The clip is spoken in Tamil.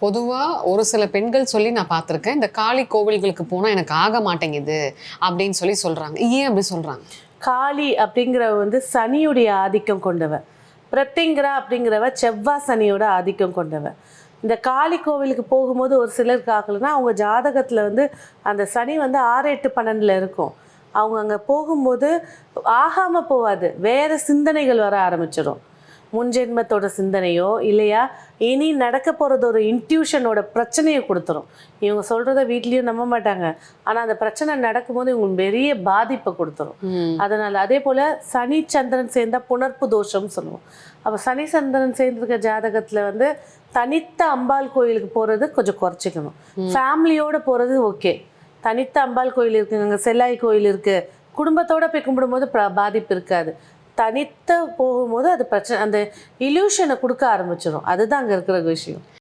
பொதுவா ஒரு சில பெண்கள் சொல்லி நான் பார்த்துருக்கேன். இந்த காளி கோவில்களுக்கு போனா எனக்கு ஆக மாட்டேங்குது அப்படின்னு சொல்லி சொல்றாங்க. ஏன் அப்படி சொல்றாங்க? காளி அப்படிங்கிறவ வந்து சனியுடைய ஆதிக்கம் கொண்டவ. பிரத்திங்கரா அப்படிங்கிறவ செவ்வாய் சனியோட ஆதிக்கம் கொண்டவ. இந்த காளி கோவிலுக்கு போகும்போது ஒரு சிலருக்கு ஆகலைன்னா அவங்க ஜாதகத்தில் வந்து அந்த சனி வந்து 6, 8, 12 இருக்கும். அவங்க அங்கே போகும்போது ஆகாமல் போகாது, வேறு சிந்தனைகள் வர ஆரம்பிச்சிடும். முன்ஜென்மத்தோட சிந்தனையோ இல்லையா இனி நடக்க போகிறது ஒரு இன்ட்யூஷனோட பிரச்சனையை கொடுத்துரும். இவங்க சொல்கிறத வீட்லேயும் நம்ப மாட்டாங்க, ஆனால் அந்த பிரச்சனை நடக்கும்போது இவங்களுக்கு பெரிய பாதிப்பை கொடுத்துரும். அதனால் அதே போல் சனி சந்திரன் சேர்ந்தால் புணர்ப்பு தோஷம்னு சொல்லுவோம். அப்போ சனி சந்திரன் சேர்ந்துருக்க ஜாதகத்தில் வந்து தனித்த அம்பாள் கோயிலுக்கு போகிறது கொஞ்சம் குறைச்சிக்கணும். ஃபேமிலியோடு போகிறது ஓகே. தனித்த அம்பாள் கோயில் இருக்குங்க, அங்கே செல்லாய் கோயில் இருக்குது, குடும்பத்தோடு போய் கும்பிடும்போது பாதிப்பு இருக்காது. தனித்த போகும்போது அது பிரச்சனை, அந்த இல்யூஷனை கொடுக்க ஆரம்பிச்சிடும். அதுதான் அங்கே இருக்கிற விஷயம்.